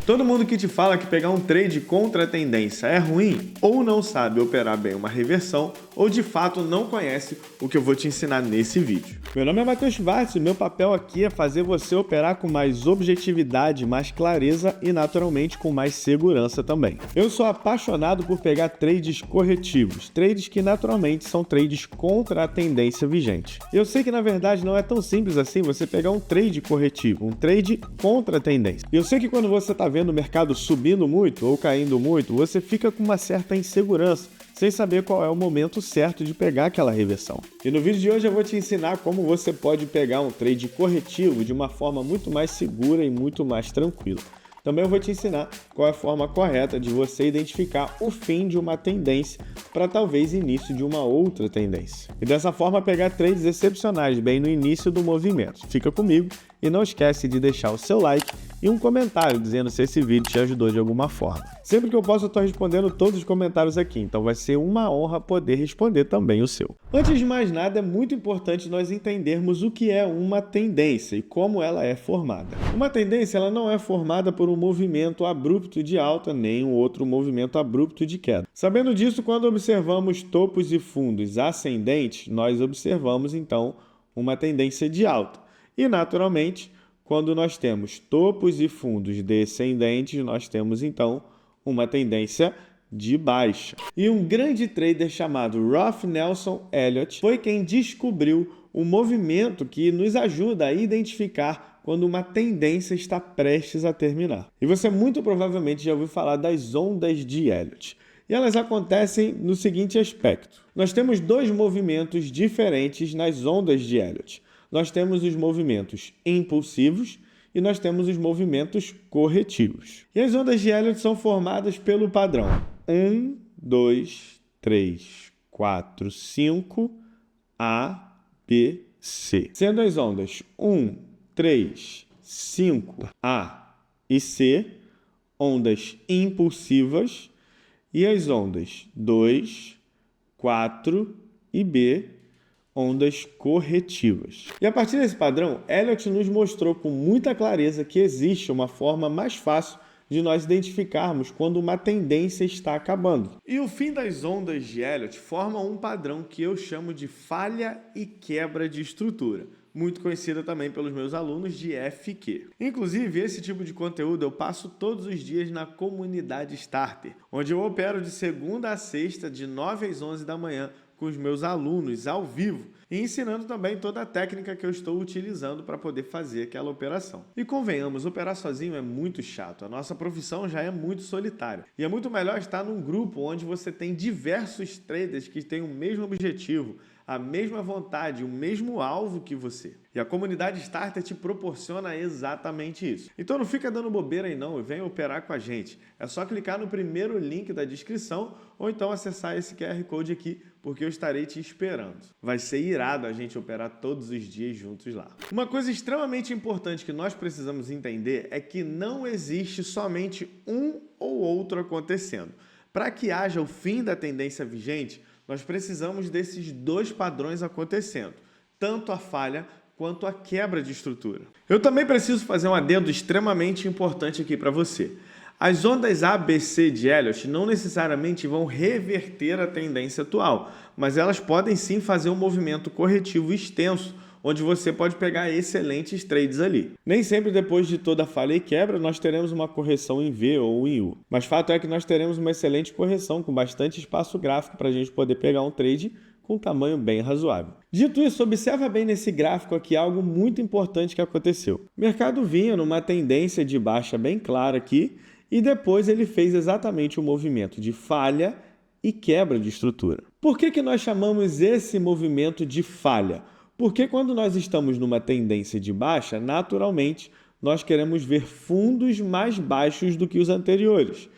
Todo mundo que te fala que pegar um trade contra a tendência é ruim, ou não sabe operar bem uma reversão, ou de fato não conhece o que eu vou te ensinar nesse vídeo. Meu nome é Matheus Schwartz e meu papel aqui é fazer você operar com mais objetividade, mais clareza e naturalmente com mais segurança também. Eu sou apaixonado por pegar trades corretivos, trades que naturalmente são trades contra a tendência vigente. Eu sei que na verdade não é tão simples assim você pegar um trade corretivo, um trade contra a tendência. Eu sei que quando você está vendo o mercado subindo muito ou caindo muito, você fica com uma certa insegurança, sem saber qual é o momento certo de pegar aquela reversão. E no vídeo de hoje eu vou te ensinar como você pode pegar um trade corretivo de uma forma muito mais segura e muito mais tranquila. Também eu vou te ensinar qual é a forma correta de você identificar o fim de uma tendência para talvez início de uma outra tendência. E dessa forma pegar trades excepcionais bem no início do movimento. Fica comigo e não esquece de deixar o seu like e um comentário dizendo se esse vídeo te ajudou de alguma forma. Sempre que eu posso eu estou respondendo todos os comentários aqui, então vai ser uma honra poder responder também o seu. Antes de mais nada, é muito importante nós entendermos o que é uma tendência e como ela é formada. Uma tendência ela não é formada por um movimento abrupto de alta nem um outro movimento abrupto de queda. Sabendo disso, quando observamos topos e fundos ascendentes, nós observamos então uma tendência de alta. E naturalmente, quando nós temos topos e fundos descendentes, nós temos então uma tendência de baixa. E um grande trader chamado Ralph Nelson Elliott foi quem descobriu o movimento que nos ajuda a identificar quando uma tendência está prestes a terminar. E você muito provavelmente já ouviu falar das ondas de Elliott. E elas acontecem no seguinte aspecto. Nós temos dois movimentos diferentes nas ondas de Elliott. Nós temos os movimentos impulsivos e nós temos os movimentos corretivos. E as ondas de Elliott são formadas pelo padrão 1, 2, 3, 4, 5, A, B, C. Sendo as ondas 1, 3, 5, A e C, ondas impulsivas, e as ondas 2, 4 e B, ondas corretivas. E a partir desse padrão, Elliott nos mostrou com muita clareza que existe uma forma mais fácil de nós identificarmos quando uma tendência está acabando. E o fim das ondas de Elliott forma um padrão que eu chamo de falha e quebra de estrutura, muito conhecida também pelos meus alunos de FQ. Inclusive, esse tipo de conteúdo eu passo todos os dias na comunidade Starter, onde eu opero de segunda a sexta, de 9 às 11 da manhã, com os meus alunos ao vivo e ensinando também toda a técnica que eu estou utilizando para poder fazer aquela operação. E convenhamos, operar sozinho é muito chato, a nossa profissão já é muito solitária e é muito melhor estar num grupo onde você tem diversos traders que têm o mesmo objetivo, a mesma vontade, o mesmo alvo que você. E a comunidade Starter te proporciona exatamente isso. Então não fica dando bobeira aí não e vem operar com a gente. É só clicar no primeiro link da descrição ou então acessar esse QR Code aqui, porque eu estarei te esperando. Vai ser irado a gente operar todos os dias juntos lá. Uma coisa extremamente importante que nós precisamos entender é que não existe somente um ou outro acontecendo. Para que haja o fim da tendência vigente, nós precisamos desses dois padrões acontecendo, tanto a falha quanto a quebra de estrutura. Eu também preciso fazer um adendo extremamente importante aqui para você. As ondas ABC de Elliott não necessariamente vão reverter a tendência atual, mas elas podem sim fazer um movimento corretivo extenso, onde você pode pegar excelentes trades ali. Nem sempre depois de toda falha e quebra nós teremos uma correção em V ou em U, mas fato é que nós teremos uma excelente correção com bastante espaço gráfico para a gente poder pegar um trade com um tamanho bem razoável. Dito isso, observa bem nesse gráfico aqui algo muito importante que aconteceu. O mercado vinha numa tendência de baixa bem clara aqui e depois ele fez exatamente o movimento de falha e quebra de estrutura. Por que nós chamamos esse movimento de falha? Porque quando nós estamos numa tendência de baixa, naturalmente, nós queremos ver fundos mais baixos do que os anteriores.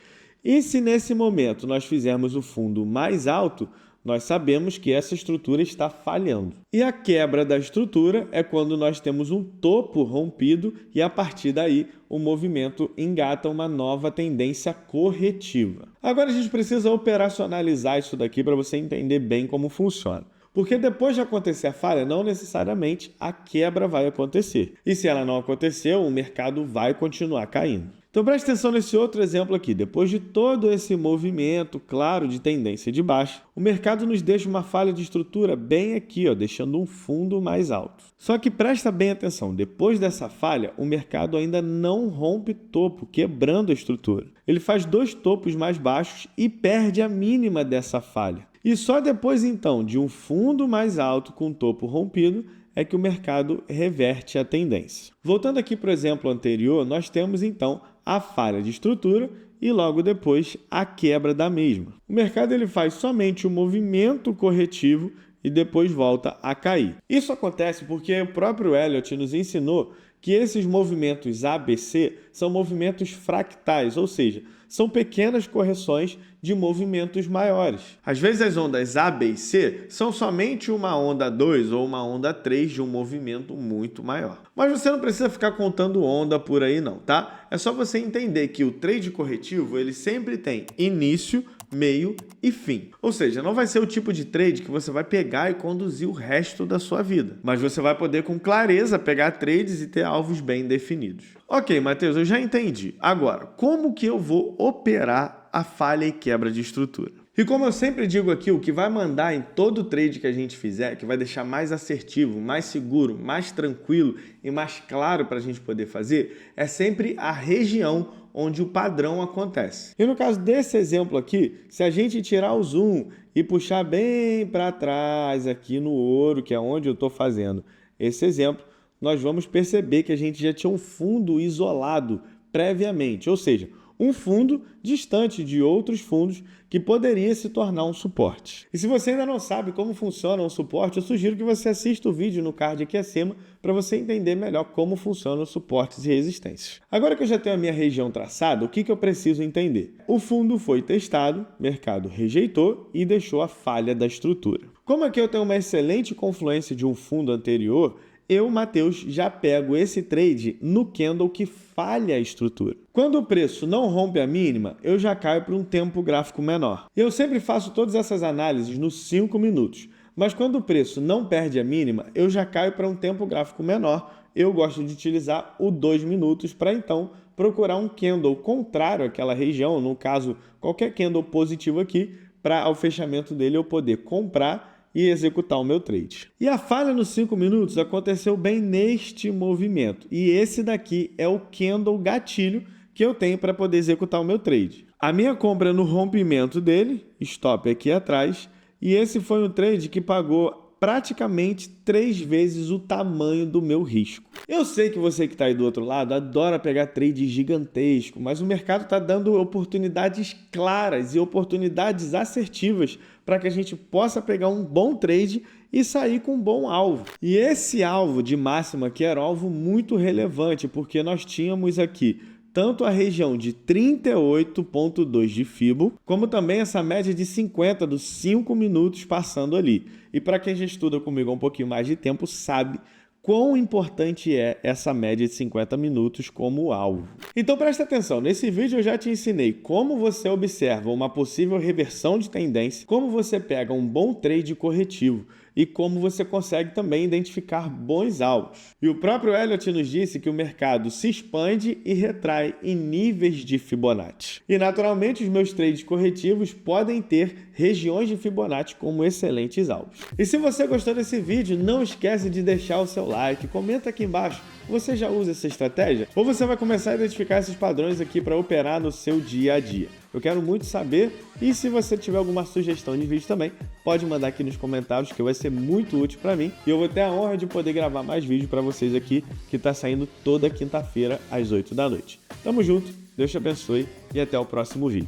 E se nesse momento nós fizermos o fundo mais alto, nós sabemos que essa estrutura está falhando. E a quebra da estrutura é quando nós temos um topo rompido e a partir daí o movimento engata uma nova tendência corretiva. Agora a gente precisa operacionalizar isso daqui para você entender bem como funciona. Porque depois de acontecer a falha, não necessariamente a quebra vai acontecer. E se ela não acontecer, o mercado vai continuar caindo. Então preste atenção nesse outro exemplo aqui. Depois de todo esse movimento, claro, de tendência de baixa, o mercado nos deixa uma falha de estrutura bem aqui, ó, deixando um fundo mais alto. Só que presta bem atenção, depois dessa falha, o mercado ainda não rompe topo, quebrando a estrutura. Ele faz 2 topos mais baixos e perde a mínima dessa falha. E só depois, então, de um fundo mais alto com topo rompido, é que o mercado reverte a tendência. Voltando aqui para o exemplo anterior, nós temos, então, a falha de estrutura e logo depois a quebra da mesma. O mercado ele faz somente o movimento corretivo e depois volta a cair. Isso acontece porque o próprio Elliott nos ensinou que esses movimentos ABC são movimentos fractais, ou seja, são pequenas correções de movimentos maiores. Às vezes as ondas A, B e C são somente uma onda 2 ou uma onda 3 de um movimento muito maior. Mas você não precisa ficar contando onda por aí não, tá? É só você entender que o trade corretivo ele sempre tem início, meio e fim. Ou seja, não vai ser o tipo de trade que você vai pegar e conduzir o resto da sua vida. Mas você vai poder com clareza pegar trades e ter alvos bem definidos. Ok, Matheus, eu já entendi. Agora, como que eu vou operar a falha e quebra de estrutura? E como eu sempre digo aqui, o que vai mandar em todo trade que a gente fizer, que vai deixar mais assertivo, mais seguro, mais tranquilo e mais claro para a gente poder fazer, é sempre a região onde o padrão acontece. E no caso desse exemplo aqui, se a gente tirar o zoom e puxar bem para trás aqui no ouro, que é onde eu estou fazendo esse exemplo, nós vamos perceber que a gente já tinha um fundo isolado previamente, ou seja, um fundo distante de outros fundos que poderia se tornar um suporte. E se você ainda não sabe como funciona um suporte, eu sugiro que você assista o vídeo no card aqui acima para você entender melhor como funcionam os suportes e resistências. Agora que eu já tenho a minha região traçada, o que eu preciso entender? O fundo foi testado, o mercado rejeitou e deixou a falha da estrutura. Como aqui eu tenho uma excelente confluência de um fundo anterior, eu, Matheus, já pego esse trade no candle que falha a estrutura. Quando o preço não rompe a mínima, eu já caio para um tempo gráfico menor. Eu sempre faço todas essas análises nos 5 minutos, mas quando o preço não perde a mínima, eu já caio para um tempo gráfico menor. Eu gosto de utilizar o 2 minutos para então procurar um candle contrário àquela região, no caso, qualquer candle positivo aqui, para ao fechamento dele eu poder comprar e executar o meu trade. E a falha nos 5 minutos aconteceu bem neste movimento. E esse daqui é o candle gatilho que eu tenho para poder executar o meu trade. A minha compra é no rompimento dele, stop aqui atrás, e esse foi um trade que pagou praticamente 3 vezes o tamanho do meu risco. Eu sei que você que está aí do outro lado adora pegar trade gigantesco, mas o mercado está dando oportunidades claras e oportunidades assertivas para que a gente possa pegar um bom trade e sair com um bom alvo. E esse alvo de máxima aqui era um alvo muito relevante, porque nós tínhamos aqui tanto a região de 38,2 de Fibo, como também essa média de 50 dos 5 minutos passando ali. E para quem já estuda comigo há um pouquinho mais de tempo, sabe quão importante é essa média de 50 minutos como alvo. Então presta atenção, nesse vídeo eu já te ensinei como você observa uma possível reversão de tendência, como você pega um bom trade corretivo e como você consegue também identificar bons alvos. E o próprio Elliott nos disse que o mercado se expande e retrai em níveis de Fibonacci. E naturalmente os meus trades corretivos podem ter regiões de Fibonacci como excelentes alvos. E se você gostou desse vídeo, não esquece de deixar o seu like, comenta aqui embaixo. Você já usa essa estratégia? Ou você vai começar a identificar esses padrões aqui para operar no seu dia a dia? Eu quero muito saber, e se você tiver alguma sugestão de vídeo também, pode mandar aqui nos comentários que vai ser muito útil para mim. E eu vou ter a honra de poder gravar mais vídeo para vocês aqui, que está saindo toda quinta-feira às 8 da noite. Tamo junto, Deus te abençoe e até o próximo vídeo.